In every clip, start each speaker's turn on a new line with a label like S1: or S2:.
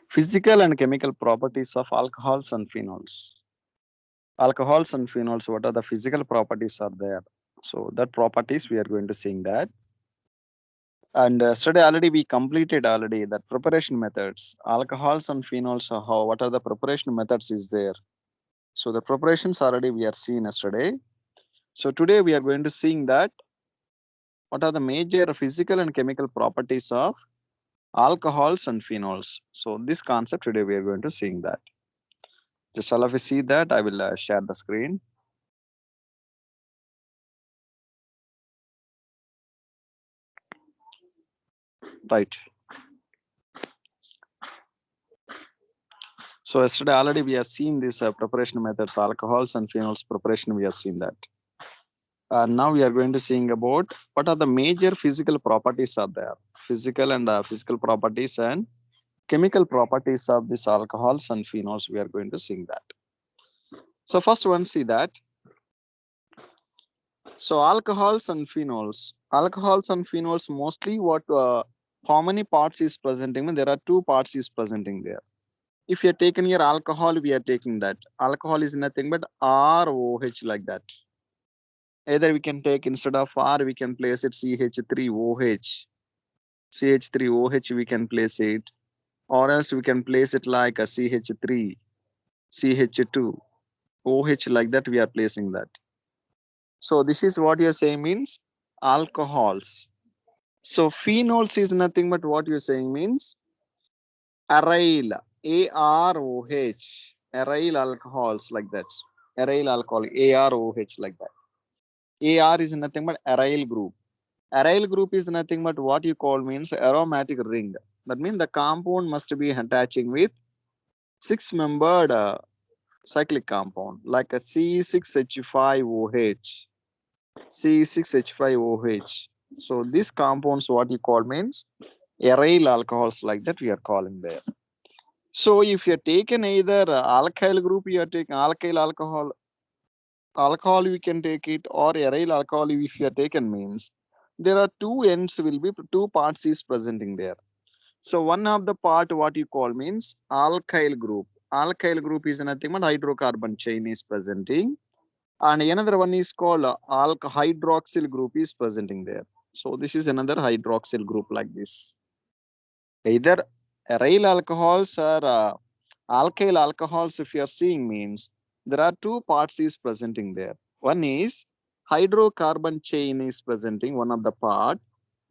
S1: physical and chemical properties of alcohols and phenols. Alcohols and phenols, what are the physical properties are there? So that properties we are going to seeing that. And study already we completed already that preparation methods. Alcohols and phenols, how what are the preparation methods is there? So the preparations already we are seeing yesterday. So today we are going to seeing that what are the major physical and chemical properties of alcohols and phenols. So this concept today we are going to seeing that. Just all of you see that I will share the screen. Right. So yesterday already we have seen this preparation methods, alcohols and phenols preparation. We have seen that. Now we are going to seeing about what are the major physical properties are there. Physical and physical properties and chemical properties of this alcohols and phenols. We are going to seeing that. So first one see that. So alcohols and phenols. Alcohols and phenols mostly what how many parts is presenting? There are two parts is presenting there. If you are taking here alcohol, we are taking that. Alcohol is nothing but ROH like that. Either we can take instead of R, we can place it CH3OH. CH3OH we can place it. Or else we can place it like a CH3, CH2, OH like that we are placing that. So this is what you're saying means alcohols. So phenols is nothing but what you're saying means aryl, AROH, aryl alcohols like that. Aryl alcohol, AROH like that. AR is nothing but aryl group. Aryl group is nothing but what you call means aromatic ring. That means the compound must be attaching with six-membered cyclic compound like a C6H5OH. C6H5OH. So these compounds what you call means aryl alcohols like that we are calling there. So if you are taken either alkyl group, you are taking alkyl alcohol we can take it, or aryl alcohol if you are taken means there are two ends will be two parts is presenting there. So one of the part what you call means alkyl group. Alkyl group is nothing but hydrocarbon chain is presenting, and another one is called hydroxyl group is presenting there. So this is another hydroxyl group like this. Either aryl alcohols or alkyl alcohols, if you are seeing means there are two parts is presenting there. One is hydrocarbon chain is presenting one of the part,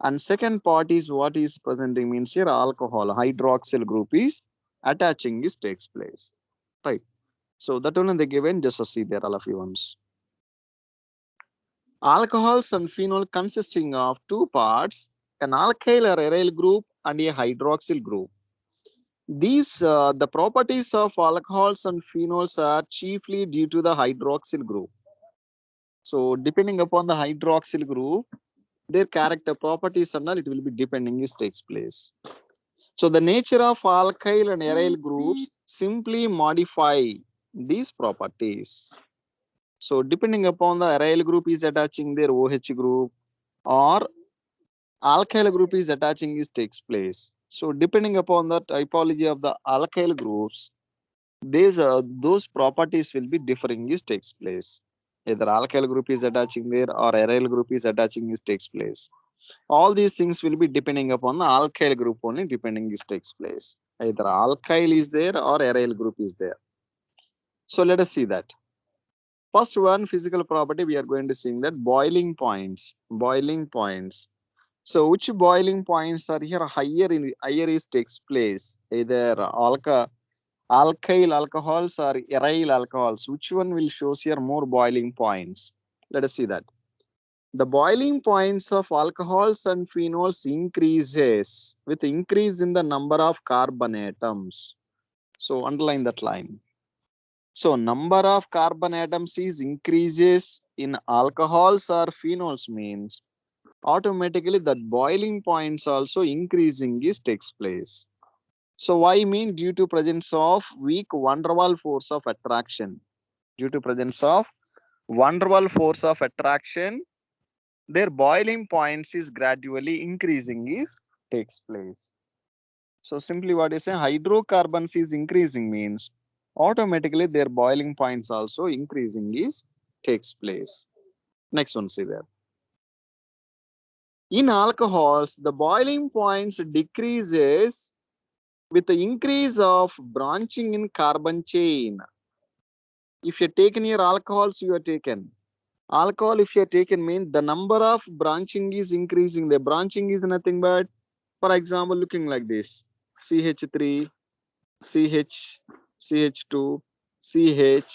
S1: and second part is what is presenting means here alcohol hydroxyl group is attaching is takes place, right? So that one they given just to see there all of you once. Alcohols and phenol consisting of two parts, an alkyl or aryl group and a hydroxyl group. These the properties of alcohols and phenols are chiefly due to the hydroxyl group. So depending upon the hydroxyl group, their character properties and all it will be depending is takes place. So the nature of alkyl and aryl groups simply modify these properties. So depending upon the aryl group is attaching their OH group, or alkyl group is attaching is takes place. So depending upon the typology of the alkyl groups, these those properties will be differing is takes place. Either alkyl group is attaching there or aryl group is attaching is takes place. All these things will be depending upon the alkyl group only depending is takes place. Either alkyl is there or aryl group is there. So let us see that. First one physical property we are going to see that boiling points. Boiling points. So which boiling points are here higher is takes place? Either alkyl alcohols or aryl alcohols. Which one will shows here more boiling points? Let us see that. The boiling points of alcohols and phenols increases with increase in the number of carbon atoms. So underline that line. So number of carbon atoms is increases in alcohols or phenols means automatically that boiling points also increasing is takes place. So why mean due to presence of weak van der Waals force of attraction. Due to presence of van der Waals force of attraction, their boiling points is gradually increasing is takes place. So simply what is a hydrocarbons is increasing means automatically their boiling points also increasing is takes place. Next one, see there. In alcohols, the boiling points decreases with the increase of branching in carbon chain. If you taken your alcohols, you are taken. Alcohol, if you are taken, means the number of branching is increasing. The branching is nothing but, for example, looking like this: CH3, CH, CH2, CH,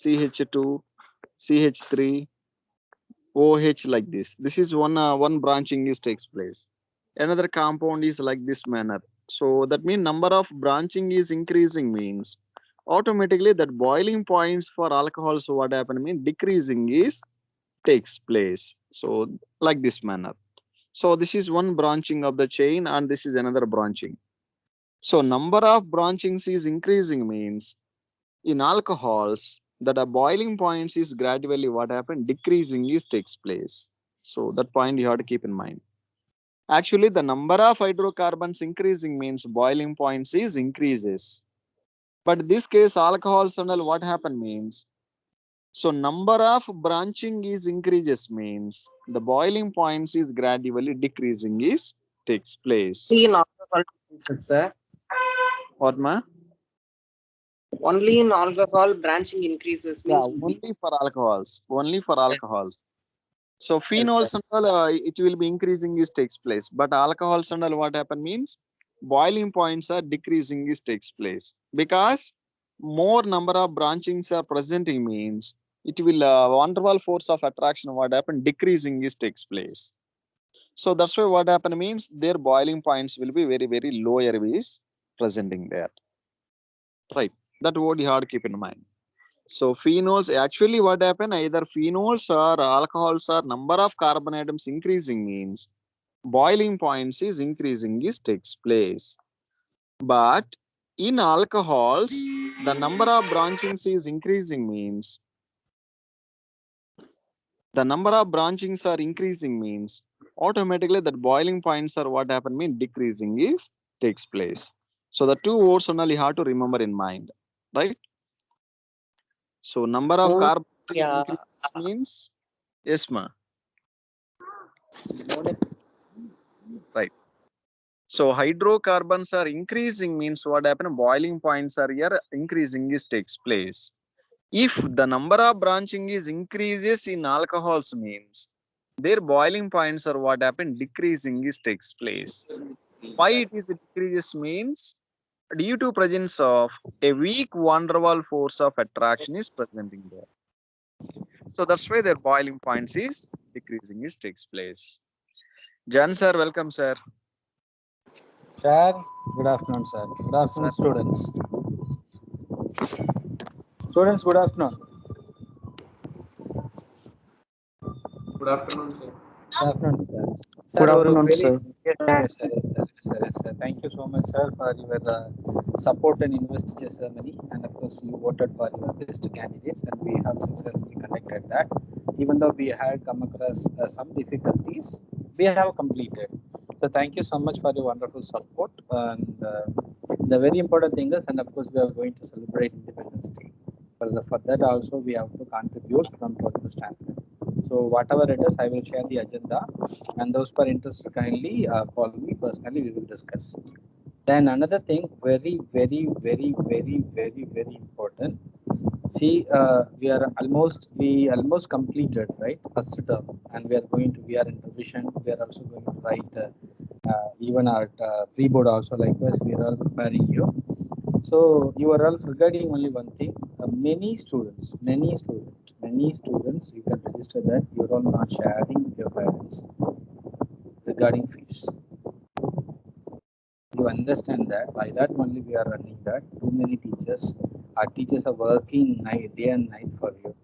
S1: CH2, CH3, OH, like this. This is one branching is takes place. Another compound is like this manner. So that means number of branching is increasing means automatically that boiling points for alcohols what happen mean decreasing is takes place. So like this manner. So this is one branching of the chain and this is another branching. So number of branchings is increasing means in alcohols that a boiling points is gradually what happened decreasing is takes place. So that point you have to keep in mind. Actually, the number of hydrocarbons increasing means boiling points is increases. But in this case, alcohols and all what happen means so number of branching is increases means the boiling points is gradually decreasing is takes place.
S2: In alcohol, sir.
S1: What ma?
S2: Only in alcohol branching increases
S1: Yeah,
S2: means
S1: only for alcohols. Only for alcohols. So
S2: yes, sir.
S1: phenols and all it will be increasing is takes place. But alcohols and all what happen means boiling points are decreasing is takes place because more number of branchings are presenting means it will van der Waal force of attraction what happen decreasing is takes place. So that's why what happen means their boiling points will be very lower is presenting there. Right. That what you have to keep in mind. So phenols actually what happen either phenols or alcohols or number of carbon atoms increasing means boiling points is increasing is takes place. But in alcohols the number of branchings is increasing means the number of branchings are increasing means automatically that boiling points are what happen mean decreasing is takes place. So the two words only have to remember in mind, right? So number of
S2: Oh,
S1: carbons is
S2: yeah.
S1: increases means yes ma, right. So hydrocarbons are increasing means what happen boiling points are here increasing is takes place. If the number of branching is increases in alcohols means their boiling points are what happen decreasing is takes place. Why it is decreases means due to presence of a weak van der Waal force of attraction is presenting there. So that's why their boiling points is decreasing is takes place. Jan sir, welcome sir.
S3: Sir, good afternoon, sir. Good afternoon,
S1: Sir.
S3: students. Students, good afternoon.
S4: Good afternoon, sir.
S3: Good afternoon, sir.
S5: Good
S3: Sir,
S5: afternoon,
S3: very
S5: sir.
S3: yes, sir, yes, sir. Thank you so much, sir, for your support and investor ceremony. And of course, you voted for your best candidates, and we have successfully conducted that. Even though we had come across some difficulties, we have completed. So, thank you so much for your wonderful support. And the very important thing is, and of course, we are going to celebrate Independence Day. For that, also, we have to contribute from 12th standard. So whatever it is, I will share the agenda, and those who are interested kindly call me personally. We will discuss. Then another thing, very important. See, we almost completed right first term, and we are in revision. We are also going to write even our pre-board also likewise. We are all preparing you. So you are all forgetting only one thing. Many students, you can register that you are all not sharing with your parents regarding fees. You understand that by that only we are running that. Too many teachers, our teachers are working day and night for you.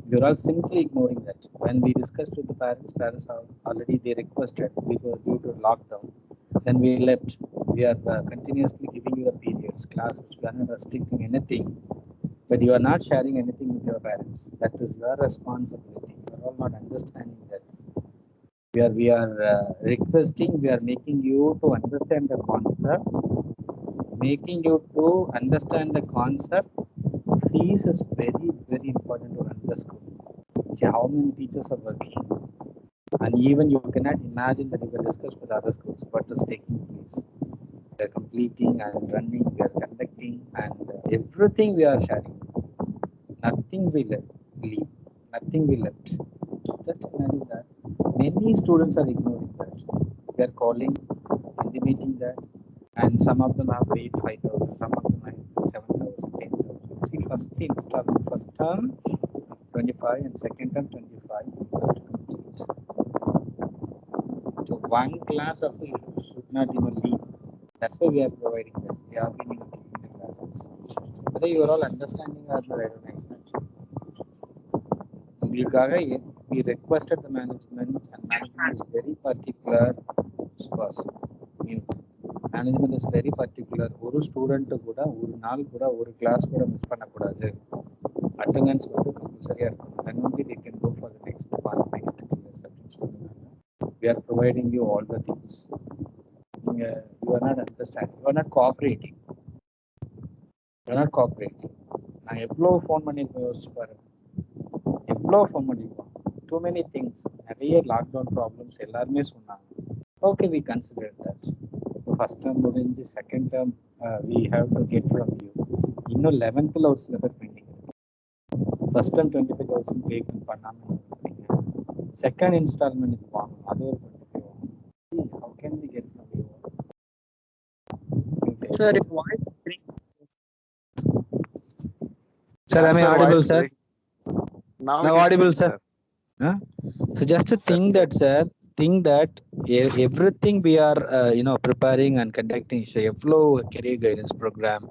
S3: You are all simply ignoring that. When we discussed with the parents are already they requested because due to lockdown. Then we left. We are continuously giving you the periods, classes. We are not restricting anything. But you are not sharing anything with your parents. That is your responsibility. You are all not understanding that. We are requesting, we are making you to understand the concept, making you to understand the concept. Fees is very, very important to run the school. Okay, how many teachers are working? And even you cannot imagine that you can discuss with other schools what is taking place. We are completing and running, we are conducting, and everything we are sharing. Nothing we leave, nothing we left. Just imagine that. Many students are ignoring that. They are calling, intimating that, and some of them have paid 5,000, some of them have 7,000, 10,000. See, first installment, first term 25 and second term 25 must complete. So one class also you should not even leave. That's why we are providing that. We are giving the classes. Whether you are all understanding or not, I don't expect. We requested the management, and management is very particular. Management is very particular. ஒரு student கூட ஒரு நாள் கூட ஒரு class கூட miss பண்ணக்கூடாது. Attendance வந்து கம்பல்சரியா இருக்கணும். Then only they can go for the next one, next class. We are providing you all the things. You are not understanding. You are not cooperating. You are not cooperating. நான் எவ்வளோ phone பண்ணியிருக்கேன் யோசிச்சு பாருங்க. எவ்வளோ phone பண்ணியிருக்கோம். Too many things. நிறைய lockdown problems எல்லாருமே சொன்னாங்க. Okay, we consider that. First term முடிஞ்சு second term we have to get from you. இன்னும் 11th ஒரு சில பேர் பெண்டிங். First term 25,000 pay பண்ணாம இருக்கீங்க. Second installment இது வாங்கணும். அது ஒரு 25,000. How can we get from you?
S2: Sir, if voice
S3: Sir, am I audible, sir?
S1: Now
S3: Audible, sir. So just to think that, sir, everything we are preparing and conducting, so எவ்வளோ career guidance program,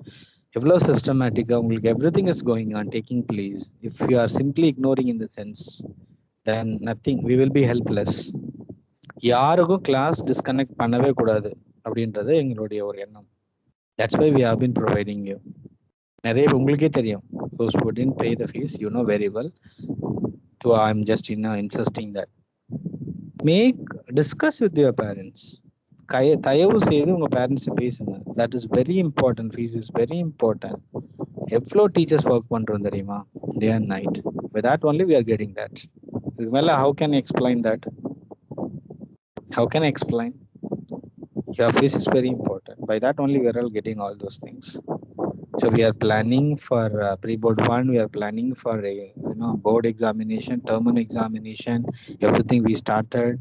S3: எவ்வளோ systematic, everything is going on, taking place. If you are simply ignoring in the sense, then nothing, we will be helpless. யாருக்கும் class disconnect பண்ணவே கூடாது அப்படின்றது எங்களுடைய ஒரு எண்ணம். That's why we have been providing you. நிறைய உங்களுக்கே தெரியும், those who didn't pay the fees, you know very well. So I'm just insisting that. Discuss with your parents. தயவு செய்து உங்க பேரண்ட்ஸ் பேசுங்க. That is very important. Fees is very important. எவ்வளோ teachers work பண்றோம் தெரியுமா, day and night. With that only we are getting that. How can I explain that? How can I explain? Your fees is very important. By that only we are all getting all those things. So we are planning for pre-board 1. We are planning for a board examination, term examination. Everything we started.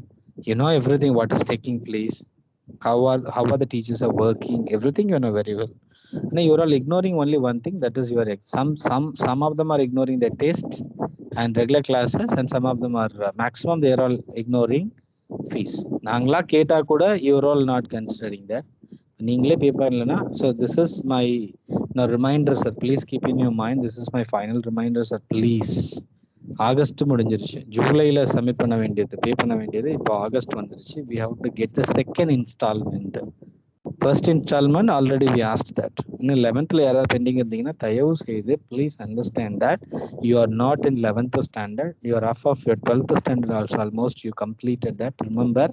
S3: Everything what is taking place. How are the teachers are working? Everything you know very well. Now you are all ignoring only one thing. That is your exam. Some of them are ignoring the test and regular classes, and some of them are maximum they are all ignoring fees. Nangla keta kuda you are all not considering that. நீங்களே பே பண்ணலனா, so this is my reminder, sir. Please keep in your mind, this is my final reminder, sir. Please. August முடிஞ்சிருச்சு, ஜூலைல submit பண்ண வேண்டியது, பே பண்ண வேண்டியது இப்போ August வந்துருச்சு. We have to get the second installment. First installment already we asked that. இன்னும் 11th யாராவது bending இருந்தீங்கன்னா தயவு செய்து please understand that you are not in 11th standard, you are off of your 12th standard also. Almost you completed that, remember,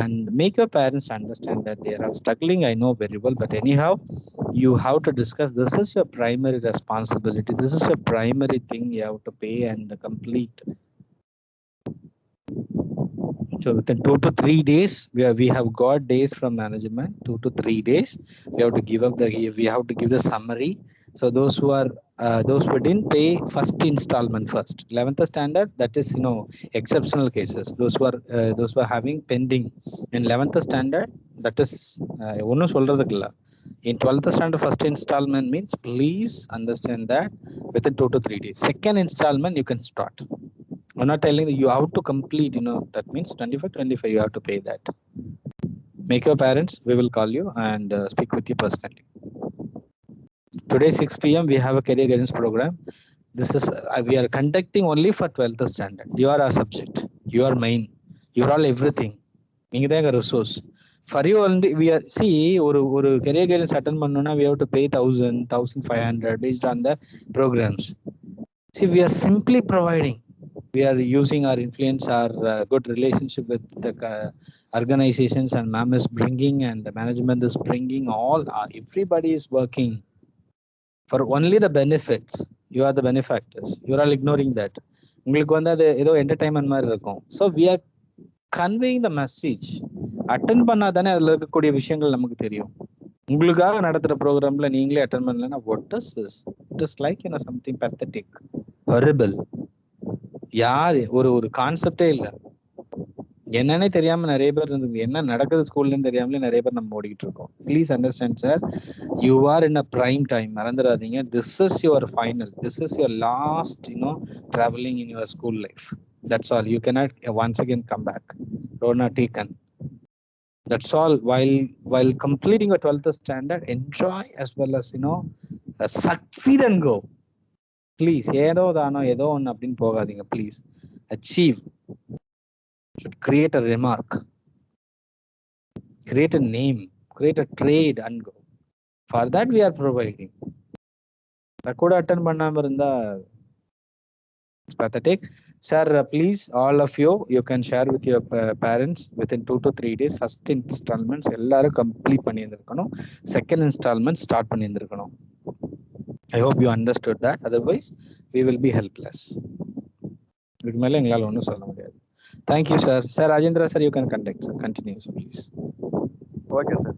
S3: and make your parents understand that they are struggling. I know very well, but anyhow you have to discuss. This is your primary responsibility, this is your primary thing you have to pay and complete. So within 2 to 3 days, we have got days from management. 2 to 3 days, we have to give the summary. So those who didn't pay first installment first, 11th standard, that is exceptional cases. Those who are having pending in 11th standard, that is ஒன்னும் சொல்றதுக்கு இல்ல. In 12th standard first installment means, please understand that within 2 to 3 days. Second installment you can start. I'm not telling you have to complete, that means 25 you have to pay that. Make your parents, we will call you and speak with you personally. Today 6 p.m. we have a career guidance program. This is we are conducting only for 12th standard. You are our subject, you are main, you are all everything. நீங்க தான் எங்க resource. For you only we are, see, ஒரு career guidance attend பண்ணனும்னா we have to pay 1,000, 1,500 based on the programs. See, we are simply providing. We are using our influence, our good relationship with the organizations, and ma'am is bringing, and the management is bringing, all everybody is working for only the benefits. You are the benefactors. You are all ignoring that. உங்களுக்கு வந்து அது ஏதோ entertainment மாதிரி இருக்கும். So we are conveying the message. Attend பண்ணாதானே அதுல இருக்கக்கூடிய விஷயங்கள் நமக்கு தெரியும். உங்களுக்காக நடத்துற ப்ரோக்ராம்ல நீங்களே அட்டன் பண்ணலன்னா what is this? It is like something pathetic, horrible. யார் ஒரு கான்செப்டே இல்ல. என்னன்னே தெரியாம நிறைய பேர் இருந்து என்ன நடக்குது ஸ்கூல்லன்னு தெரியாமலே நிறைய பேர் நம்ம ஓடிக்கிட்டு இருக்கோம். Please understand sir, you are in a prime time. மறந்துடாதீங்க, this is your final, this is your last traveling in your school life. That's all. You cannot once again come back. Rona taken. That's all. While completing your 12th standard, enjoy as well as succeed and go. Please, ஏதோ தானோ ஏதோ ஒன்று அப்படின்னு போகாதீங்க. Please achieve. Should create a remark, create a name, create a trade and go. For that we are providing. That could attend பண்ணாம இருந்தா it's pathetic. Sir, please, all of you can share with your parents within 2 to 3 days. First installments எல்லாரும் complete பண்ணியிருந்திருக்கணும். Second installment start பண்ணியிருந்திருக்கணும். I hope you understood that. Otherwise, we will be helpless. இதுக்கு மேல எங்களால் ஒன்றும் சொல்ல முடியாது. Thank you, sir. Sir, Rajendra, sir, you can conduct, sir. Continue, sir, please.
S1: Okay, sir.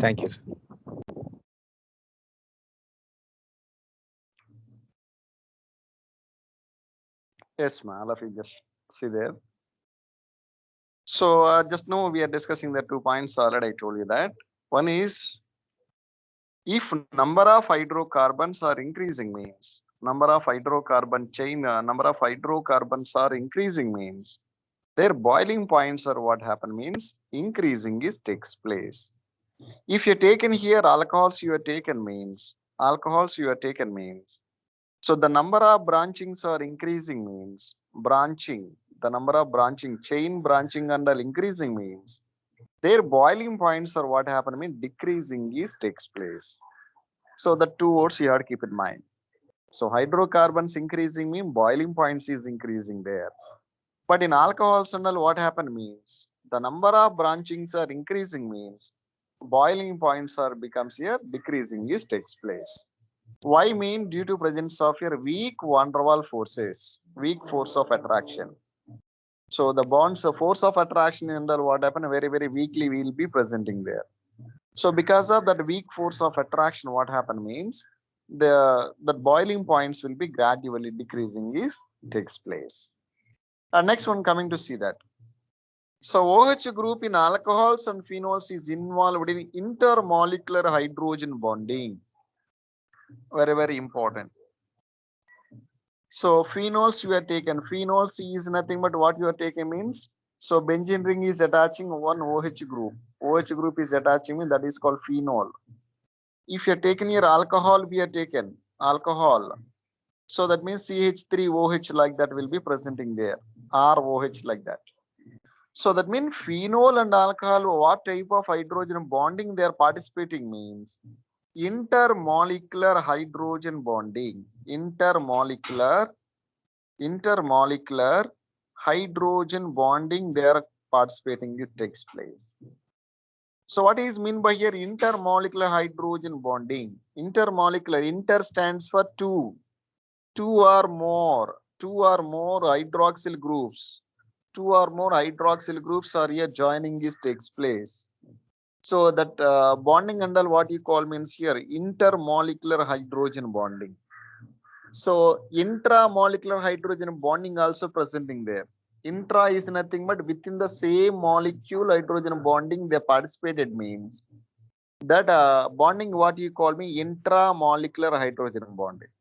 S3: Thank you, sir.
S1: Yes, ma'am. All of you just see there. So just now we are discussing the 2 points already. I told you that. One is, if number of hydrocarbons are increasing means, number of hydrocarbon chain, number of hydrocarbons are increasing means, their boiling points are what happen means increasing is takes place. If you taken here alcohols you are taken means, alcohols you are taken means, so the number of branchings are increasing means, branching, the number of branching, chain branching under increasing means, their boiling points are what happen mean decreasing is takes place. So the 2 words you have to keep in mind. So hydrocarbons increasing mean boiling points is increasing there. But in alcohols and all, what happened means the number of branchings are increasing means boiling points are becomes here decreasing is takes place. Why mean? Due to presence of your weak van der Waals forces, weak force of attraction. So the bonds, the force of attraction and all what happen very very weakly will be presenting there. So because of that weak force of attraction, what happen means the boiling points will be gradually decreasing is takes place. Next one coming to see that. So OH group in alcohols and phenols is involved in intermolecular hydrogen bonding. Very, very important. So phenols you are taken. Phenols is nothing but what you are taking means. So benzene ring is attaching one OH group. OH group is attaching mean that is called phenol. If you are taken here alcohol, we are taken alcohol. So that means CH3OH like that will be presenting there. ROH like that. So that means phenol and alcohol, what type of hydrogen bonding they are participating means intermolecular hydrogen bonding. Intermolecular hydrogen bonding they are participating this takes place. So what is mean by here intermolecular hydrogen bonding? Intermolecular, inter stands for two or more hydroxyl groups. 2 or more hydroxyl groups are here joining this takes place. So that bonding under what you call means here intermolecular hydrogen bonding. So intramolecular hydrogen bonding also presenting there. Intra is nothing but within the same molecule hydrogen bonding they participated means that bonding what you call me intramolecular hydrogen bonding.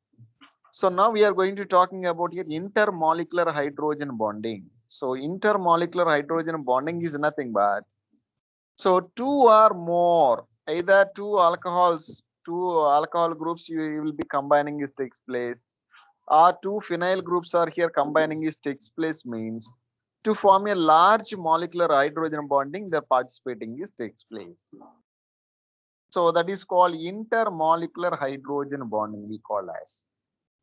S1: So now we are going to talking about here intermolecular hydrogen bonding. So intermolecular hydrogen bonding is nothing but, so 2 or more, either 2 alcohol groups you will be combining this takes place, or 2 phenyl groups are here combining this takes place means to form a large molecular hydrogen bonding they're participating this takes place. So that is called intermolecular hydrogen bonding we call as.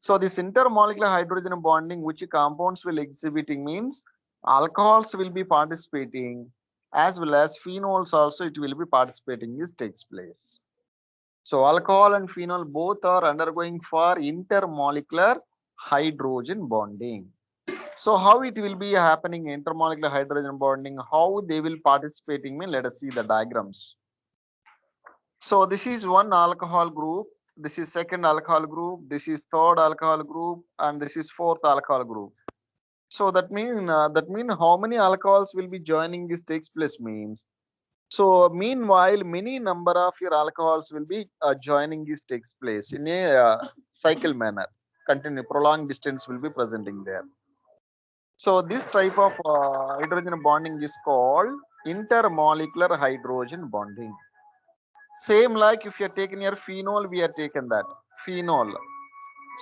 S1: So this intermolecular hydrogen bonding, which compounds will exhibiting means alcohols will be participating as well as phenols also it will be participating. This takes place. So alcohol and phenol both are undergoing for intermolecular hydrogen bonding. So how it will be happening intermolecular hydrogen bonding, how they will participating mean, let us see the diagrams. So this is one alcohol group, this is second alcohol group, this is third alcohol group, and this is fourth alcohol group. So that mean how many alcohols will be joining this takes place means. So meanwhile, many number of your alcohols will be joining this takes place in a cycle manner. Continue prolonged distance will be presenting there. So this type of hydrogen bonding is called intermolecular hydrogen bonding. Same like if you are taking your phenol, we are taken that phenol.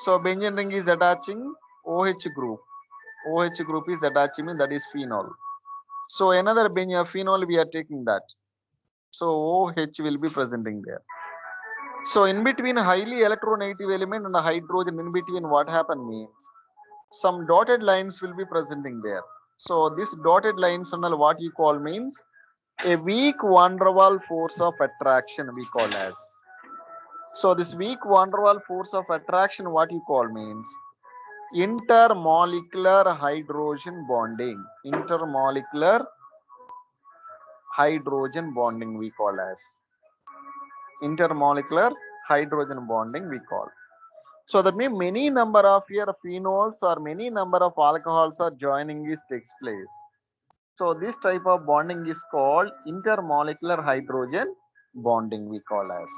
S1: So benzene ring is attaching OH group. OH group is attaching that is phenol. So another phenol we are taking that. So OH will be presenting there. So in between highly electronegative element and the hydrogen in between what happen means some dotted lines will be presenting there. So this dotted lines and what you call means a weak van der Waals force of attraction we call as. So this weak van der Waals force of attraction what you call means intermolecular hydrogen bonding. Intermolecular hydrogen bonding we call as. Intermolecular hydrogen bonding we call. So that means many number of your phenols or many number of alcohols are joining this takes place. So this type of bonding is called intermolecular hydrogen bonding we call as.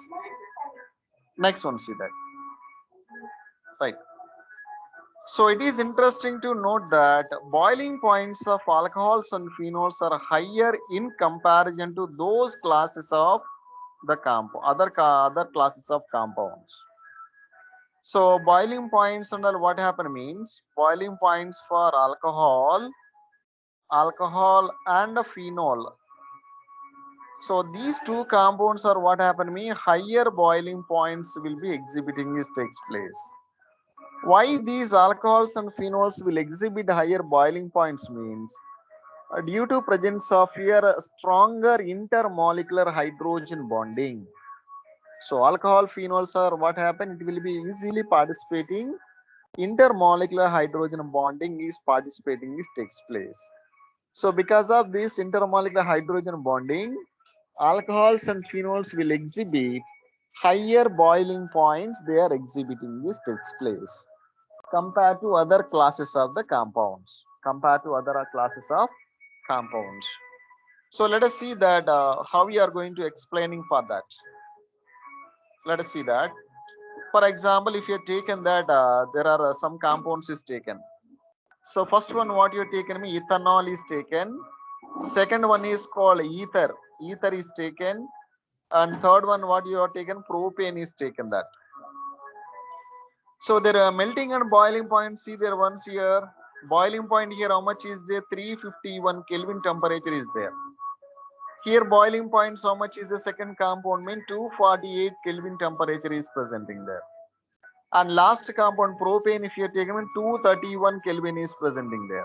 S1: Next one, see that. Right. So it is interesting to note that boiling points of alcohols and phenols are higher in comparison to those classes of the other classes of compounds. So boiling points under what happen means boiling points for alcohol and phenol. So these two compounds are what happen mean higher boiling points will be exhibiting this takes place. Why these alcohols and phenols will exhibit higher boiling points means due to presence of your stronger intermolecular hydrogen bonding. So alcohol phenols are what happen it will be easily participating intermolecular hydrogen bonding is participating this takes place. So because of this intermolecular hydrogen bonding alcohols and phenols will exhibit higher boiling points they are exhibiting this takes place compared to other classes of the compounds So let us see that how we are going to explaining for that. Let us see that. For example, if you have taken that there are some compounds is taken. So first one what you have taken me ethanol is taken. Second one is called ether. Ether is taken. And third one what you have taken propane is taken that. So there are melting and boiling point. See there once here. Boiling point here how much is there? 351 Kelvin temperature is there. Here boiling points how much is the second compound mean 248 Kelvin temperature is presenting there. And last compound propane if you are taking 231 Kelvin is presenting there.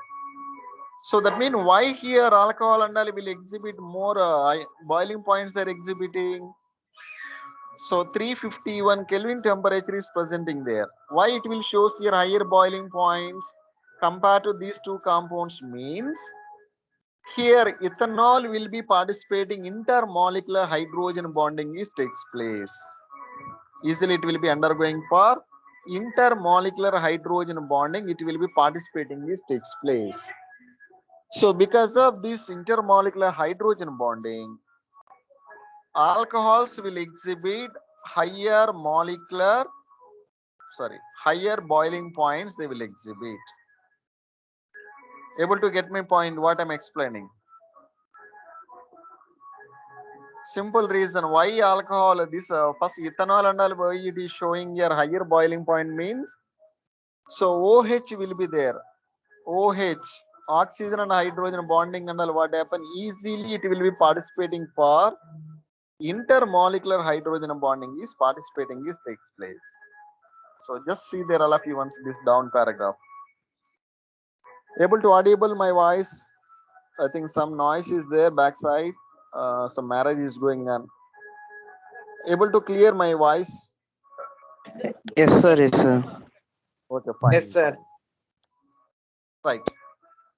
S1: So that means why here alcohol and all will exhibit more boiling points they are exhibiting. So 351 Kelvin temperature is presenting there. Why it will show here higher boiling points compared to these two compounds means here ethanol will be participating intermolecular hydrogen bonding is takes place. Easily it will be undergoing for intermolecular hydrogen bonding it will be participating this takes place. So because of this intermolecular hydrogen bonding alcohols will exhibit higher boiling points they will exhibit. Able to get my point what I'm explaining? Simple reason why alcohol this first ethanol and all why it is showing here higher boiling point means so OH will be there. OH oxygen and hydrogen bonding and all what happen easily it will be participating for intermolecular hydrogen bonding is participating this takes place. So just see there all of you once this down paragraph. Able to audible my voice? I think some noise is there backside. Some marriage is going on. Able to clear my voice?
S5: Yes, sir. Yes, sir.
S1: Okay, fine.
S2: Yes, sir.
S1: Right.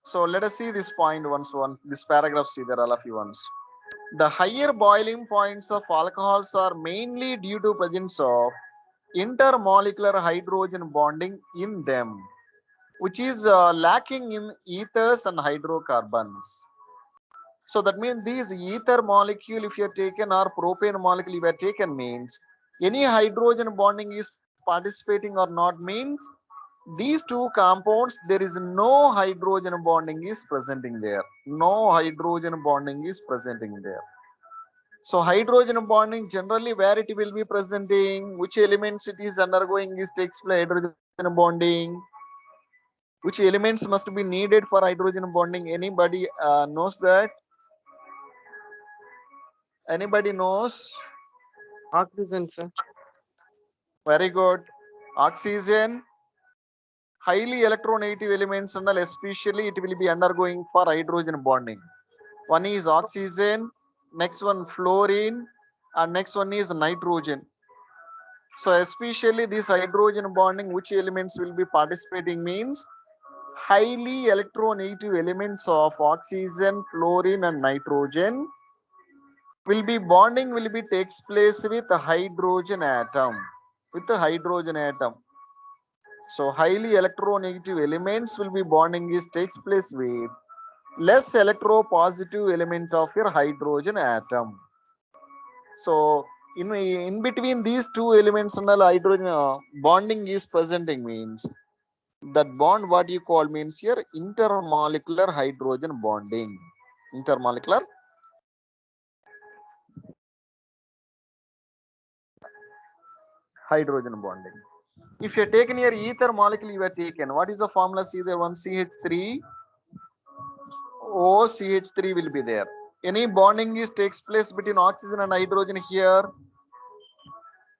S1: So let us see this point once. This paragraph, see there all of you once. The higher boiling points of alcohols are mainly due to presence of intermolecular hydrogen bonding in them, which is lacking in ethers and hydrocarbons. So that means these ether molecule, if you are taken, or propane molecule if you are taken, means any hydrogen bonding is participating or not, means these two compounds there is no hydrogen bonding is presenting there. No hydrogen bonding is presenting there. So hydrogen bonding generally where it will be presenting, which elements it is undergoing is takes place hydrogen bonding, which elements must be needed for hydrogen bonding. Anybody knows that? Anybody knows?
S2: Oxygen, sir.
S1: Very good. Oxygen, highly electronegative elements, and especially it will be undergoing for hydrogen bonding. One is oxygen, next one fluorine, and next one is nitrogen. So especially this hydrogen bonding, which elements will be participating means highly electronegative elements of oxygen, fluorine, and nitrogen will be bonding will be takes place with the hydrogen atom. With the hydrogen atom. So highly electronegative elements will be bonding is takes place with less electropositive element of your hydrogen atom. So in between these two elements and the hydrogen bonding is presenting means that bond what you call means here intermolecular hydrogen bonding. Intermolecular hydrogen bonding. If you are taken here ether molecule you are taken, what is the formula? See there one CH3 OCH3 will be there. Any bonding is takes place between oxygen and hydrogen here.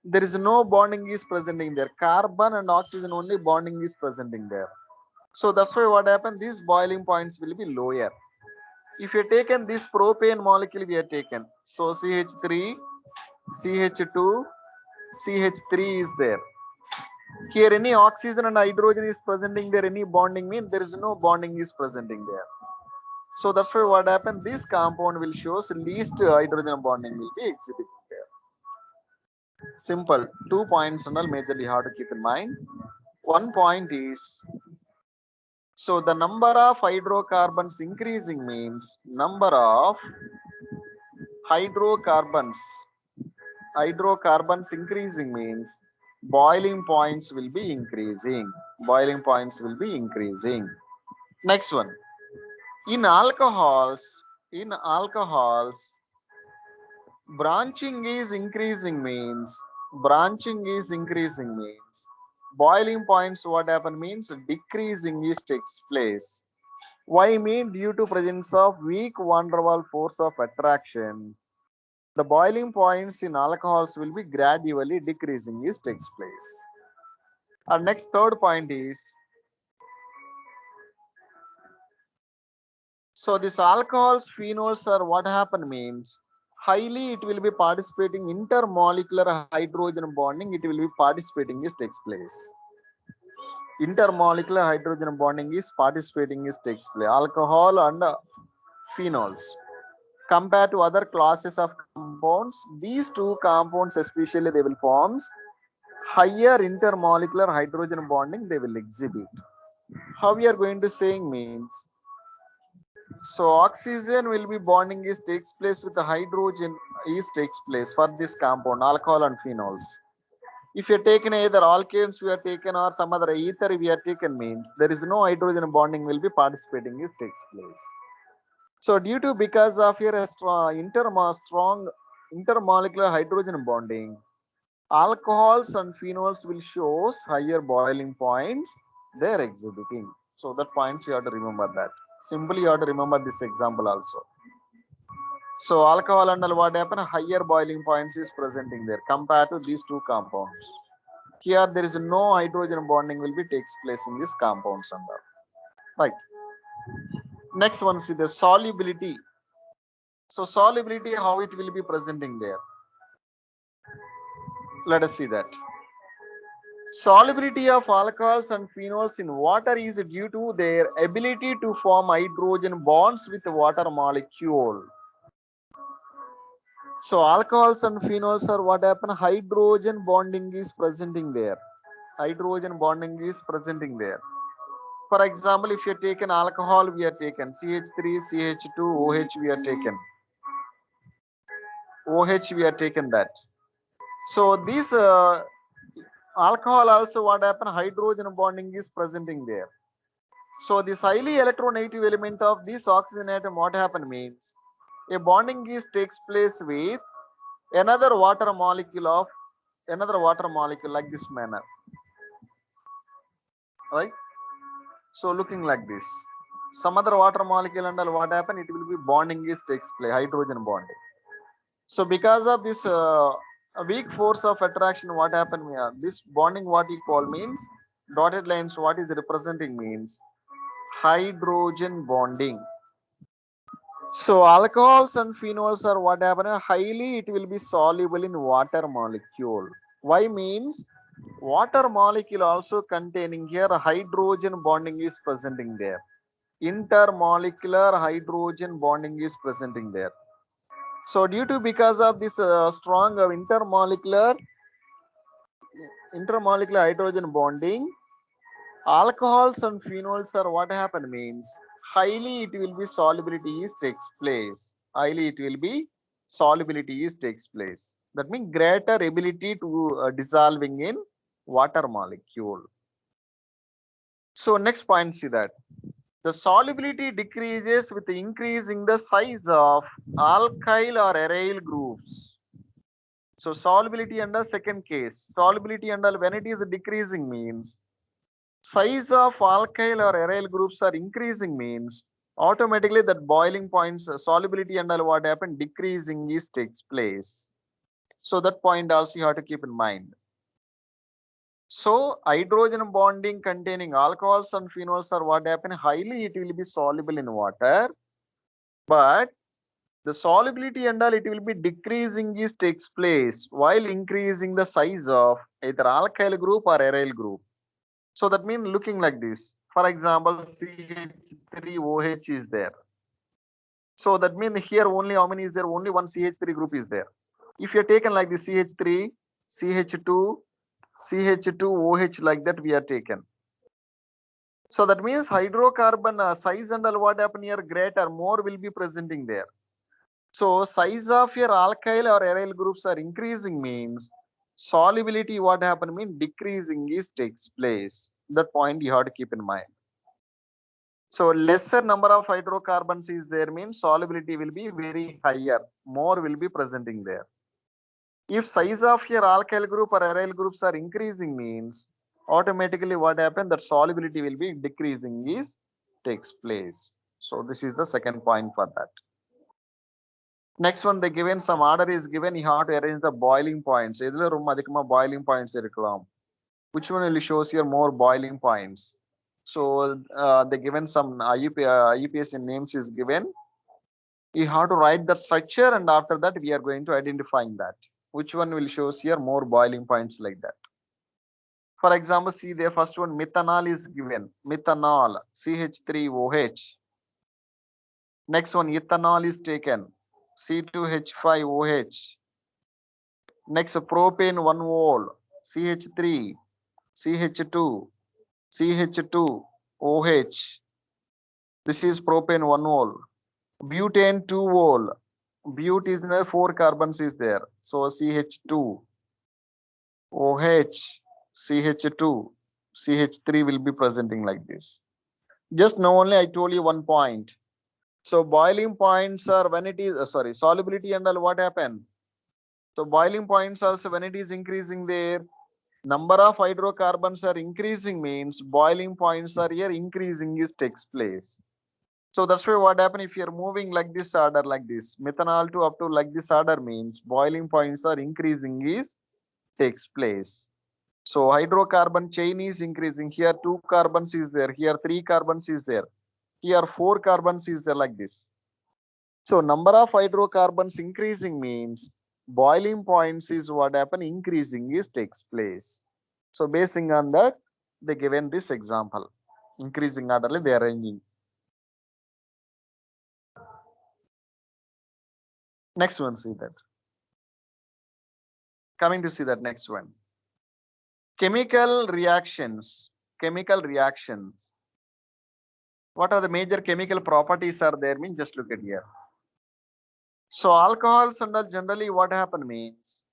S1: There is no bonding is presenting there. Carbon and oxygen only bonding is presenting there. So that's why what happened, these boiling points will be lower. If you taken this propane molecule we are taken, so CH3, CH2, CH3 is there. Here any oxygen and hydrogen is presenting there, any bonding mean there is no bonding is presenting there. So that's why what happened, this compound will shows least hydrogen bonding will be exhibited there. Simple. 2 points and all majorly you have to keep in mind. One point is, so the number of hydrocarbons increasing means number of hydrocarbons increasing means boiling points will be increasing. Boiling points will be increasing. Next one. In alcohols, branching is increasing means boiling points what happen means decreasing is takes place. Why mean due to presence of weak van der Waals force of attraction, the boiling points in alcohols will be gradually decreasing is takes place. Our next third point is, so this alcohols, phenols are what happen means highly it will be participating intermolecular hydrogen bonding, it will be participating is takes place. Intermolecular hydrogen bonding is participating is takes place. Alcohol and phenols. Compared to other classes of compounds, these two compounds especially they will form higher intermolecular hydrogen bonding they will exhibit. How we are going to saying means, so oxygen will be bonding is takes place with the hydrogen is takes place for this compound alcohol and phenols. If you are taken either alkanes we are taken or some other ether we are taken means there is no hydrogen bonding will be participating is takes place. So due to because of your strong intermolecular hydrogen bonding, alcohols and phenols will shows higher boiling points they're exhibiting. So that points you have to remember that. Simply you have to remember this example also. So alcohol and what happen, higher boiling points is presenting there compared to these two compounds. Here there is no hydrogen bonding will be takes place in these compounds and all. Right. Next one, see the solubility. So solubility, how it will be presenting there. Let us see that. Solubility of alcohols and phenols in water is due to their ability to form hydrogen bonds with water molecule. So alcohols and phenols are what happen? Hydrogen bonding is presenting there. Hydrogen bonding is presenting there. For example, if you take an alcohol, we are taken CH3, CH2, OH, we are taken. OH, we are taken that. So this alcohol also what happen? Hydrogen bonding is presenting there. So this highly electronegative element of this oxygen atom, what happen means a bonding is takes place with another water molecule like this manner, right? So looking like this, some other water molecule and all what happen, it will be bonding is takes place, hydrogen bonding. So because of this weak force of attraction, what happened here? This bonding, what you call means dotted lines, what is representing means hydrogen bonding. So alcohols and phenols are what happen? Highly it will be soluble in water molecule. Why means water molecule also containing here hydrogen bonding is presenting there. Intermolecular hydrogen bonding is presenting there. So due to because of this strong intermolecular hydrogen bonding, alcohols and phenols are what happen means highly it will be solubility is takes place. Highly it will be solubility is takes place. That means greater ability to dissolving in water molecule. So next point, see that the solubility decreases with increasing the size of alkyl or aryl groups. So solubility under second case, solubility under when it is decreasing means size of alkyl or aryl groups are increasing means automatically that boiling points solubility under what happened decreasing is takes place. So that point also you have to keep in mind. So hydrogen bonding containing alcohols and phenols are what happen highly it will be soluble in water, but the solubility and all it will be decreasing is takes place while increasing the size of either alkyl group or aryl group. So that means looking like this. For example, CH3OH is there. So that means here only how many is there? Only one CH3 group is there. If you're taken like the CH3, CH2, CH2OH like that we are taken. So that means hydrocarbon size and all what happen here greater, more will be presenting there. So size of your alkyl or aryl groups are increasing means solubility what happen mean decreasing is takes place. That point you have to keep in mind. So lesser number of hydrocarbons is there means solubility will be very higher, more will be presenting there. If size of your alkyl group or aryl groups are increasing means automatically what happen that solubility will be decreasing is takes place. So this is the second point for that. Next one, they given some order is given, you have to arrange the boiling points. Either room adhikama boiling points irukkalam. Which one will shows here more boiling points? So they given some IUPAC names is given. You have to write the structure and after that we are going to identifying that. Which one will shows here more boiling points like that? For example, see there first one methanol is given. Methanol CH3OH. Next one ethanol is taken. C2H5OH. Next propane 1 mole CH3 CH2 CH2OH. This is propane 1 mole. Butane 2 mole. But is there 4 carbons is there. So CH2 OH CH2 CH3 will be presenting like this. Just now only I told you one point. So boiling points are when it is solubility and all what happen. So boiling points also when it is increasing there, number of hydrocarbons are increasing means boiling points are here increasing is takes place. So that's why what happen if you're moving like this order like this, methanol to up to like this order means boiling points are increasing is takes place. So hydrocarbon chain is increasing. Here 2 carbons is there. Here 3 carbons is there. Here 4 carbons is there, like this. So number of hydrocarbons increasing means boiling points is what happen, increasing is takes place. So basing on that, they given this example. Increasing orderly they are arranging. Next one, see that. Coming to see that next one. Chemical reactions. Chemical reactions. What are the major chemical properties are there? Mean just look at here. So alcohols and all generally what happen means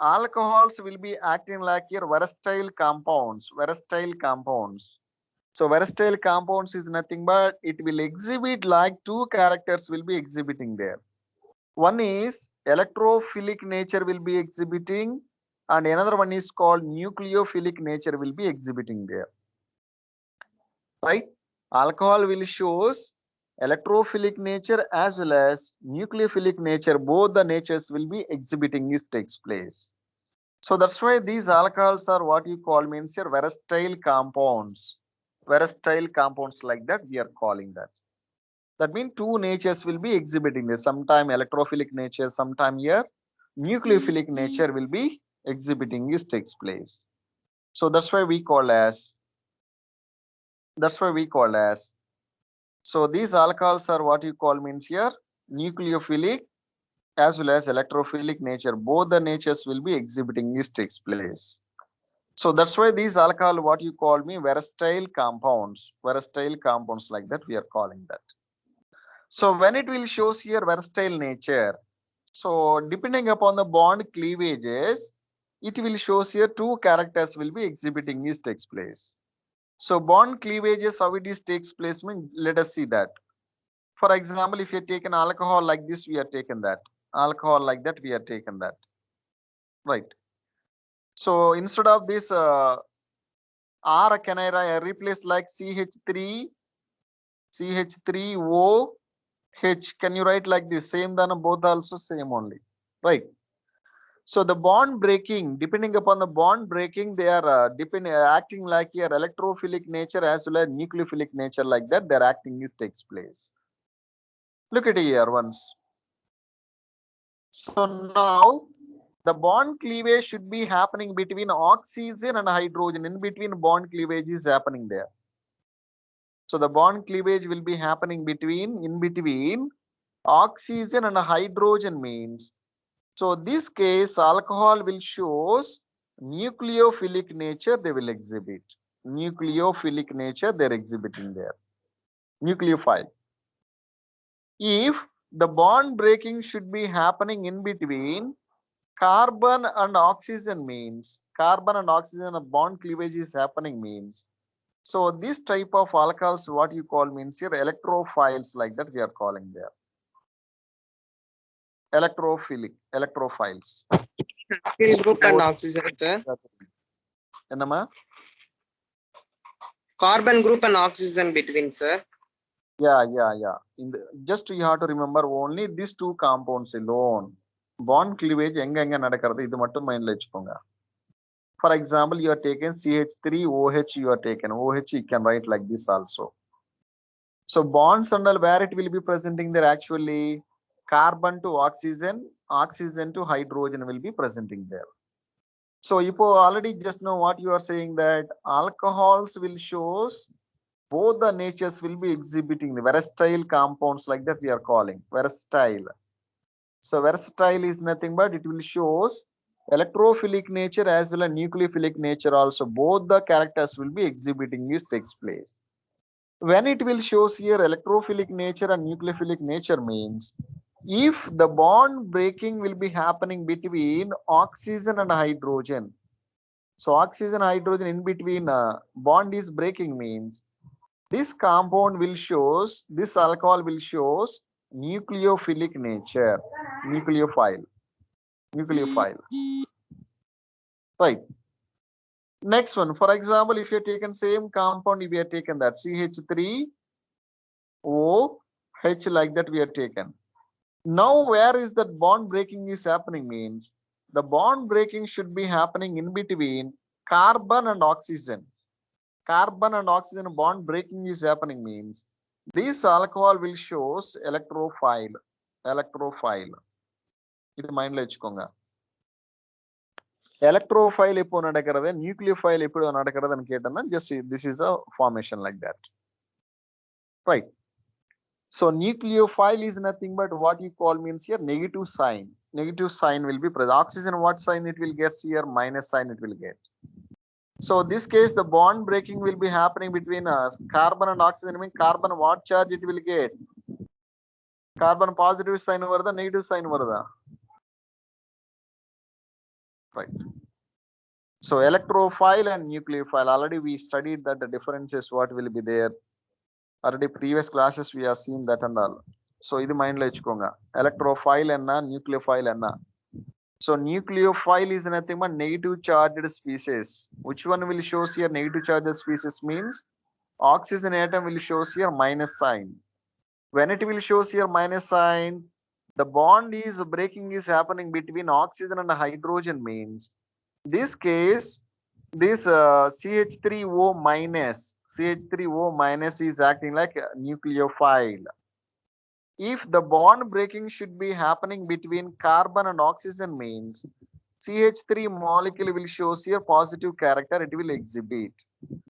S1: alcohols will be acting like your versatile compounds. Versatile compounds. So versatile compounds is nothing but it will exhibit like two characters will be exhibiting there. One is electrophilic nature will be exhibiting and another one is called nucleophilic nature will be exhibiting there. Right? Alcohol will shows electrophilic nature as well as nucleophilic nature. Both the natures will be exhibiting this takes place. So that's why these alcohols are what you call means your versatile compounds. Versatile compounds like that we are calling that. That means two natures will be exhibiting this. Sometime electrophilic nature, sometime here nucleophilic nature will be exhibiting this takes place. So that's why we call as. So these alcohols are what you call means here nucleophilic as well as electrophilic nature. Both the natures will be exhibiting this takes place. So that's why these alcohol what you call me versatile compounds. Versatile compounds like that we are calling that. So when it will shows here versatile nature. So depending upon the bond cleavages, it will shows here two characters will be exhibiting this takes place. So bond cleavages, how it is takes place, mean let us see that. For example, if you take an alcohol like this, we are taken that. Alcohol like that, we are taken that. Right. So instead of this R, can I replace like CH3, CH3O, H? Can you write like this? Same than both also same only. Right. So the bond breaking, depending upon the bond breaking, they are acting like your electrophilic nature as well as nucleophilic nature like that. Their acting is takes place. Look at here once. So now the bond cleavage should be happening between oxygen and hydrogen. In between bond cleavage is happening there. So the bond cleavage will be happening in between oxygen and hydrogen means. So this case alcohol will shows nucleophilic nature they will exhibit. Nucleophilic nature they're exhibiting there. Nucleophile. If the bond breaking should be happening in between carbon and oxygen means carbon and oxygen bond cleavage is happening means. So this type of alcohols what you call means here electrophiles like that we are calling there. Electrophiles.
S2: Alkyl group and oxygen, sir.
S1: Enama?
S2: Carbon group and oxygen between, sir.
S1: Yeah. Just you have to remember only these two compounds alone. Bond cleavage enga nadakkuradhu idu mattum mind la vechukonga. For example, you are taken CH3OH, you are taken OH, you can write like this also. So bonds and all where it will be presenting there actually carbon to oxygen, oxygen to hydrogen will be presenting there. So you already just know what you are saying that alcohols will shows both the natures will be exhibiting the versatile compounds like that we are calling versatile. So versatile is nothing but it will shows electrophilic nature as well as nucleophilic nature also. Both the characters will be exhibiting this takes place. When it will shows here electrophilic nature and nucleophilic nature means if the bond breaking will be happening between oxygen and hydrogen. So oxygen hydrogen in between bond is breaking means this compound will shows this alcohol will shows nucleophilic nature. Nucleophile. Right. Next one, for example, if you have taken same compound, we have taken that CH3OH like that we have taken. Now where is that bond breaking is happening means the bond breaking should be happening in between carbon and oxygen. Carbon and oxygen bond breaking is happening means this alcohol will shows electrophile. Electrophile. இது மைண்ட்ல வச்சுக்கோங்க. Electrophile எப்போ நடக்கிறது, nucleophile எப்போ நடக்கிறதுன்னு கேட்டேன்னா just this is a formation like that. Right. So nucleophile is nothing but what you call means here negative sign. Negative sign will be present. Oxygen, what sign it will get here? Minus sign it will get. So this case, the bond breaking will be happening between carbon and oxygen. I mean carbon, what charge it will get? Carbon positive sign over the negative sign over the. Right. So electrophile and nucleophile. Already we studied that the differences what will be there. Already previous classes we have seen that and all. So this mind la vechkonga. Electrophile and nucleophile and. So nucleophile is nothing but negative charged species. Which one will shows here negative charged species means oxygen atom will shows here minus sign. When it will shows here minus sign, the bond is breaking is happening between oxygen and hydrogen means this case this CH3O minus is acting like a nucleophile. If the bond breaking should be happening between carbon and oxygen means CH3 molecule will show here positive character, it will exhibit.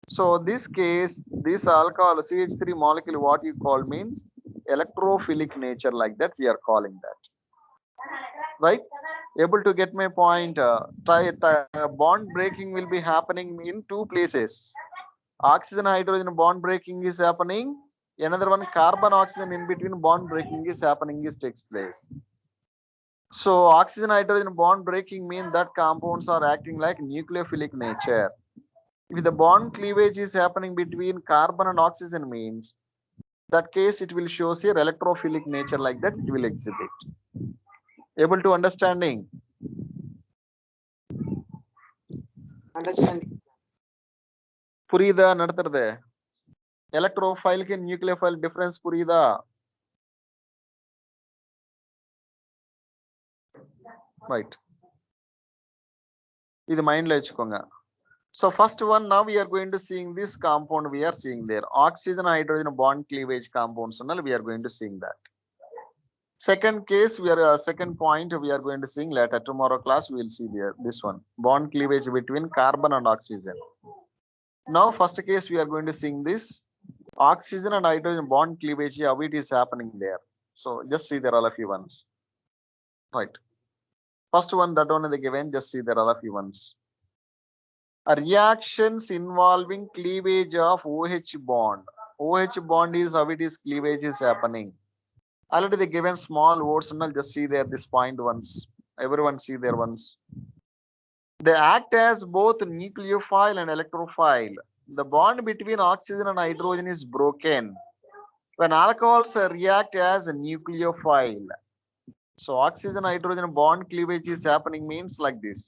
S1: So this case, this alcohol CH3 molecule what you call means electrophilic nature, like that we are calling that. Right? Able to get my point? Bond breaking will be happening in two places. Oxygen hydrogen bond breaking is happening. Another one carbon oxygen in between bond breaking is happening is takes place. So oxygen hydrogen bond breaking means that compounds are acting like nucleophilic nature. If the bond cleavage is happening between carbon and oxygen means that case it will show here electrophilic nature, like that it will exhibit. Able to understanding?
S2: Understanding.
S1: புரியுதா நடத்துறது? Electrophile க்கு nucleophile difference புரியுதா? Right. இது மைண்ட்ல வச்சுக்கோங்க. So first one, now we are going to seeing this compound we are seeing there. Oxygen hydrogen bond cleavage compounds, and we are going to seeing that. Second case, we are second point we are going to seeing later. Tomorrow class we will see there this one, bond cleavage between carbon and oxygen. Now first case we are going to seeing this oxygen and hydrogen bond cleavage, how it is happening there. So just see there all of you ones. Right. First one, that one is given, just see there all of you ones. Reactions involving cleavage of OH bond. OH bond is how it is cleavage is happening. Already they given small words, and I'll just see there this point once. Everyone see there once. They act as both nucleophile and electrophile. The bond between oxygen and hydrogen is broken when alcohols react as a nucleophile. So oxygen hydrogen bond cleavage is happening means like this.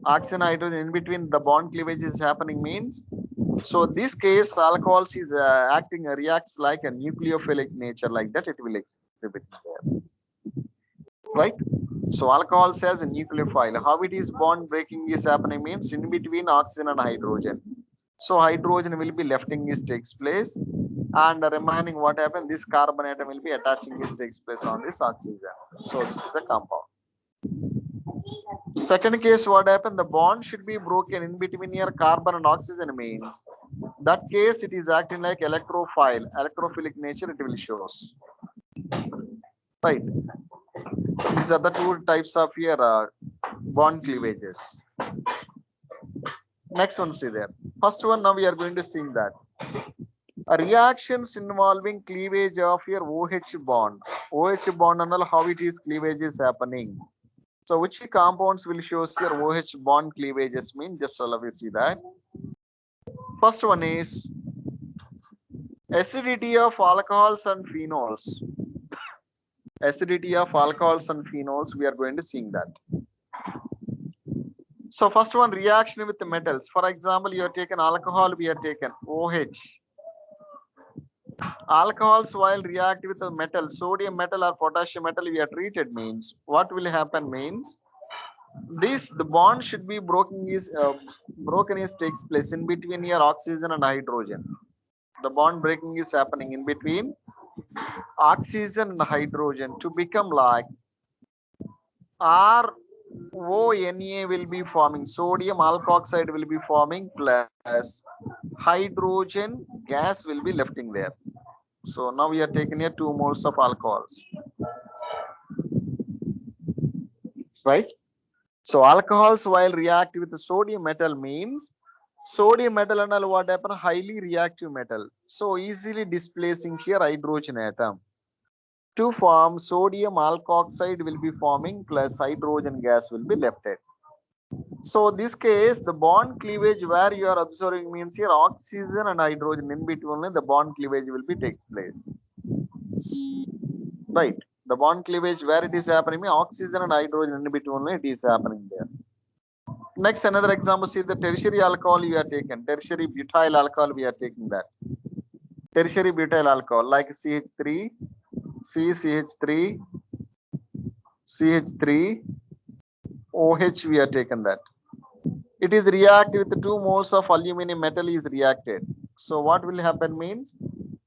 S1: Oxygen hydrogen in between the bond cleavage is happening means, so this case alcohols is acting reacts like a nucleophilic nature, like that it will exhibit there. Right? So alcohol says a nucleophile. How it is bond breaking is happening means in between oxygen and hydrogen. So hydrogen will be lefting this takes place, and remaining what happened, this carbon atom will be attaching this takes place on this oxygen. So this is the compound. Second case, what happened, the bond should be broken in between here carbon and oxygen means that case it is acting like electrophile, electrophilic nature it will shows. Right? These are the two types of here bond cleavages. Next one, see there. First one, now we are going to see that reactions involving cleavage of your OH bond. OH bond and all, how it is cleavage is happening. So which compounds will show here OH bond cleavages mean, just all of you see that. First one is acidity of alcohols and phenols. Acidity of alcohols and phenols, we are going to see that. So first one, reaction with the metals. For example, you have taken alcohol, we have taken OH. Alcohols while react with the metal, sodium metal or potassium metal we are treated means, what will happen means, the bond should be broken is takes place in between here oxygen and hydrogen. The bond breaking is happening in between oxygen and hydrogen to become like RONA will be forming, sodium alkoxide will be forming, plus hydrogen gas will be left in there. So now we are taking here 2 moles of alcohols, right? So alcohols while react with the sodium metal means sodium metal and all what happen, highly reactive metal. So easily displacing here hydrogen atom. To form sodium alkoxide will be forming plus hydrogen gas will be left at. So this case the bond cleavage where you are observing means here oxygen and hydrogen in between the bond cleavage will be take place. Right. The bond cleavage where it is happening, oxygen and hydrogen in between it is happening there. Next, another example, see the tertiary alcohol we are taken, tertiary butyl alcohol we are taking that. Tertiary butyl alcohol like CH3, CH3, CH3, OH we are taken that. It is reacted with 2 moles of aluminum metal is reacted. So what will happen means,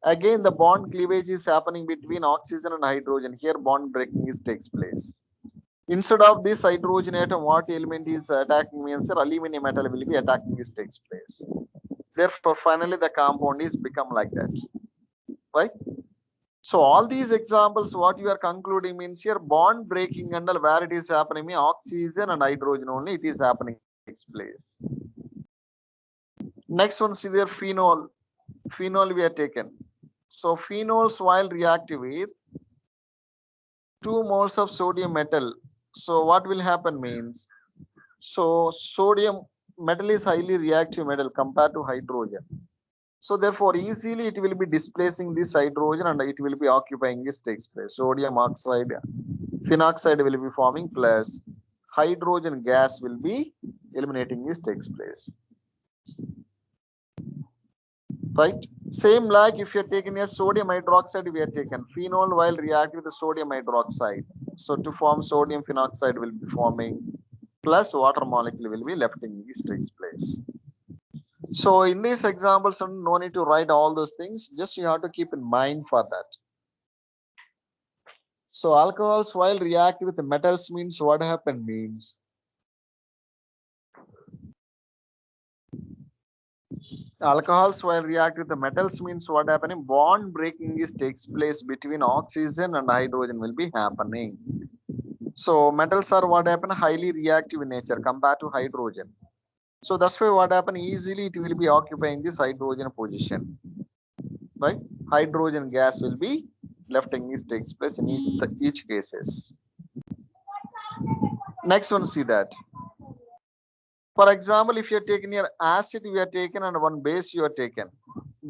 S1: again the bond cleavage is happening between oxygen and hydrogen. Here bond breaking is takes place. Instead of this hydrogen atom, what element is attacking means aluminum metal will be attacking this takes place. Therefore, finally the compound is become like that, right? So all these examples, what you are concluding means here bond breaking and where it is happening, oxygen and hydrogen only it is happening takes place. Next one, see there phenol. Phenol we are taken. So phenols while reactive with 2 moles of sodium metal. So what will happen means, so sodium metal is highly reactive metal compared to hydrogen. So therefore easily it will be displacing this hydrogen and it will be occupying this takes place. Sodium oxide, phenoxide will be forming plus hydrogen gas will be eliminating this takes place. Right? Same like if you're taking a sodium hydroxide, we are taken phenol while react with the sodium hydroxide. So to form sodium phenoxide will be forming plus water molecule will be left in this takes place. So in these examples, no need to write all those things, just you have to keep in mind for that. So alcohols while react with the metals means what happened means, alcohols while react with the metals means what happening, bond breaking is takes place between oxygen and hydrogen will be happening. So metals are what happen, highly reactive in nature compared to hydrogen. So that's why what happen, easily it will be occupying this hydrogen position, right? Hydrogen gas will be left in this takes place in each cases. Next one, see that. For example, if you are taking your acid, you are taken and one base you are taken.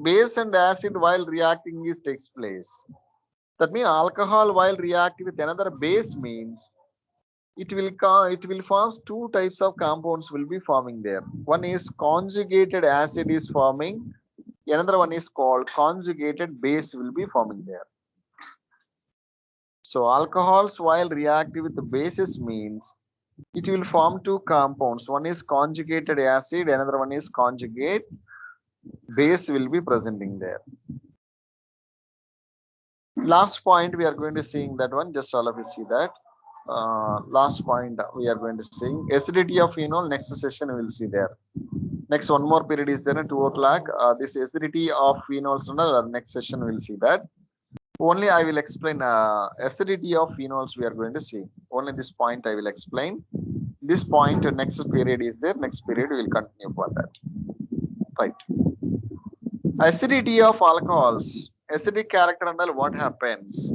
S1: Base and acid while reacting is takes place. That means alcohol while reacting with another base means it will form 2 types of compounds will be forming there. One is conjugated acid is forming, another one is called conjugated base will be forming there. So alcohols while reactive with the bases means it will form 2 compounds. One is conjugated acid, another one is conjugate base will be presenting there. Last point we are going to seeing that one, just all of you see that. Last point we are going to see acidity of phenol. Next session we will see there. Next one more period is there at 2 o'clock. This acidity of phenols, next session we will see that. Only I will explain acidity of phenols we are going to see. Only this point I will explain. This point next period is there. Next period we will continue for that. Right. Acidity of alcohols. Acidic character and what happens?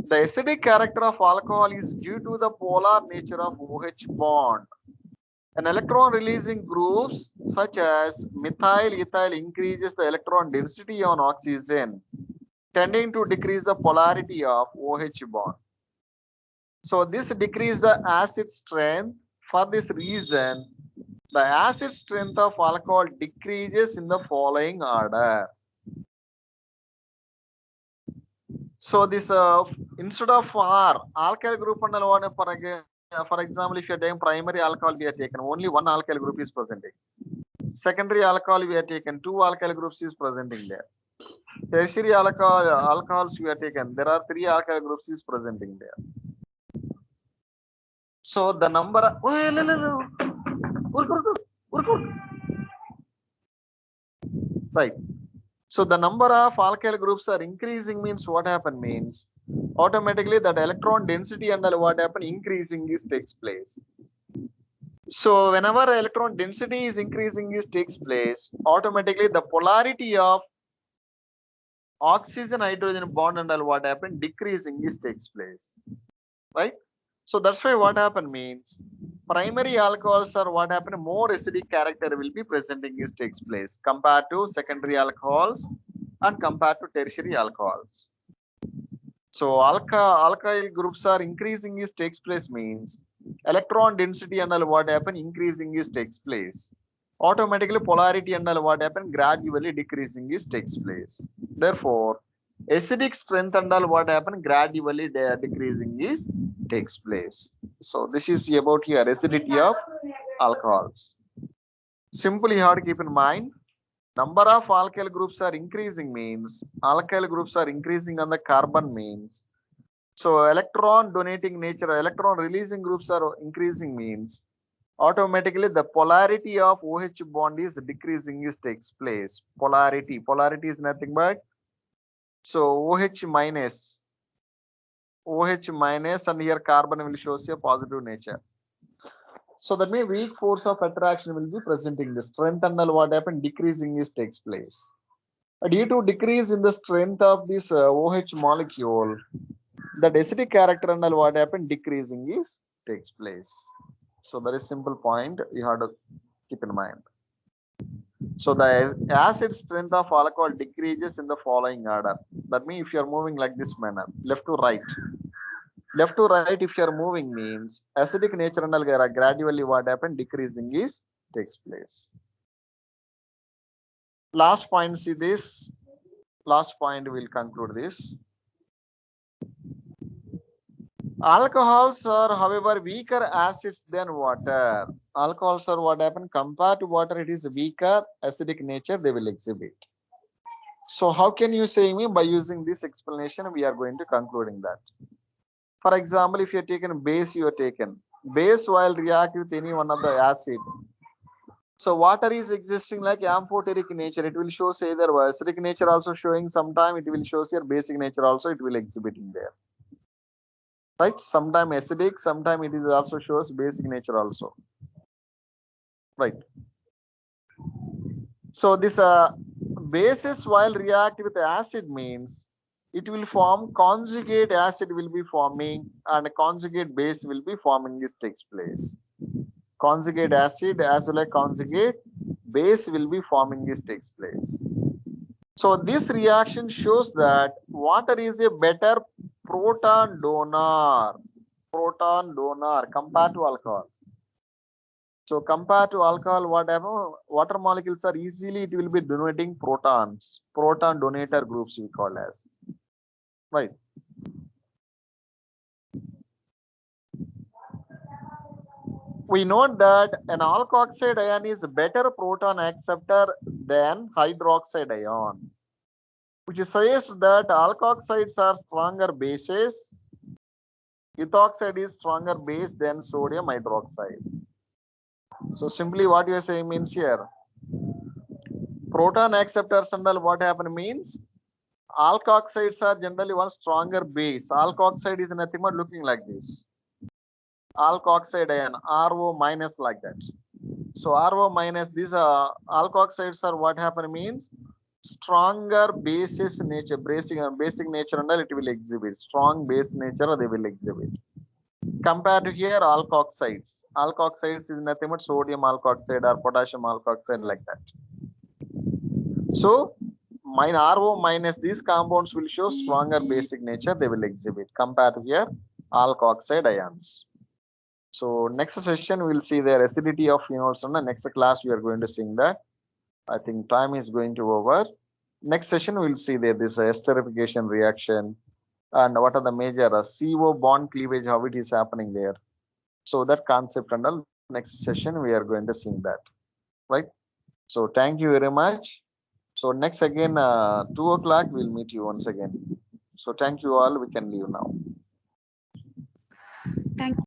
S1: The acidic character of alcohol is due to the polar nature of OH bond. An electron releasing groups such as methyl ethyl increases the electron density on oxygen, tending to decrease the polarity of OH bond. So this decreases the acid strength. For this reason, the acid strength of alcohol decreases in the following order. So this instead of R, alkyl group and for For example, if you are taking primary alcohol, we are taken only one alkyl group is presenting. Secondary alcohol, we are taken two alkyl groups is presenting there. Tertiary alcohols we are taken, there are three alkyl groups is presenting there. So the number of, right. So the number of alkyl groups are increasing means what happen means automatically that electron density and what happen increasing is takes place. So whenever electron density is increasing is takes place, automatically the polarity of oxygen hydrogen bond and what happen decreasing is takes place, right? So that's why what happen means primary alcohols are what happen more acidic character will be presenting is takes place compared to secondary alcohols and compared to tertiary alcohols. So alkyl groups are increasing is takes place means electron density and what happen increasing is takes place. Automatically polarity and what happen gradually decreasing is takes place. Therefore, acidic strength and what happen gradually decreasing is takes place. So this is about your acidity of alcohols. Simply you have to keep in mind number of alkyl groups are increasing means alkyl groups are increasing on the carbon means. So electron donating nature, electron releasing groups are increasing means automatically the polarity of OH bond is decreasing is takes place. Polarity is nothing but so OH minus and here carbon will shows a positive nature. So that means weak force of attraction will be presenting the strength and what happened decreasing is takes place. Due to decrease in the strength of this OH molecule, the acidic character and what happened decreasing is takes place. So that is simple point you have to keep in mind. So the acid strength of alcohol decreases in the following order. That means if you are moving like this manner, left to right. Left to right, if you are moving means acidic nature and gradually what happened decreasing is takes place. Last point, see this. Last point will conclude this. Alcohols are, however, weaker acids than water. Alcohols are what happen compared to water, it is weaker acidic nature they will exhibit. So how can you say me by using this explanation? We are going to concluding that. For example, if you are taken base, you are taken base while react with any one of the acid. So water is existing like amphoteric nature. It will show either acidic nature also showing sometime. It will show your basic nature also. It will exhibiting there. Right? Sometime acidic, sometime it is also shows basic nature also. Right. So this bases while react with acid means it will form conjugate acid will be forming and a conjugate base will be forming. This takes place. Conjugate acid as well as conjugate base will be forming. This takes place. So this reaction shows that water is a better proton donor compared to alcohols. So compared to alcohol, whatever water molecules are easily it will be donating protons, proton donator groups we call as, right? We know that an alkoxide ion is a better proton acceptor than hydroxide ion, which suggests that alkoxides are stronger bases. Ethoxide is stronger base than sodium hydroxide. So simply what you are saying means here, proton acceptors and all what happen means alkoxides are generally one stronger base. Alkoxide is nothing but looking like this. Alkoxide ion, RO minus like that. So RO minus, these alkoxides are what happen means stronger basis nature, basic nature and all it will exhibit. Strong base nature they will exhibit. Compared to here alkoxides. Alkoxides is nothing but sodium alkoxide or potassium alkoxide like that. So RO minus these compounds will show stronger basic nature they will exhibit compared to here alkoxide ions. So next session we will see their acidity of phenols. On the next class we are going to see that. I think time is going to over. Next session we will see there this esterification reaction and what are the major CO bond cleavage, how it is happening there. So that concept and all, next session we are going to see that, right? So thank you very much. So next again, 2 o'clock, we'll meet you once again. So thank you all. We can leave now.
S6: Thank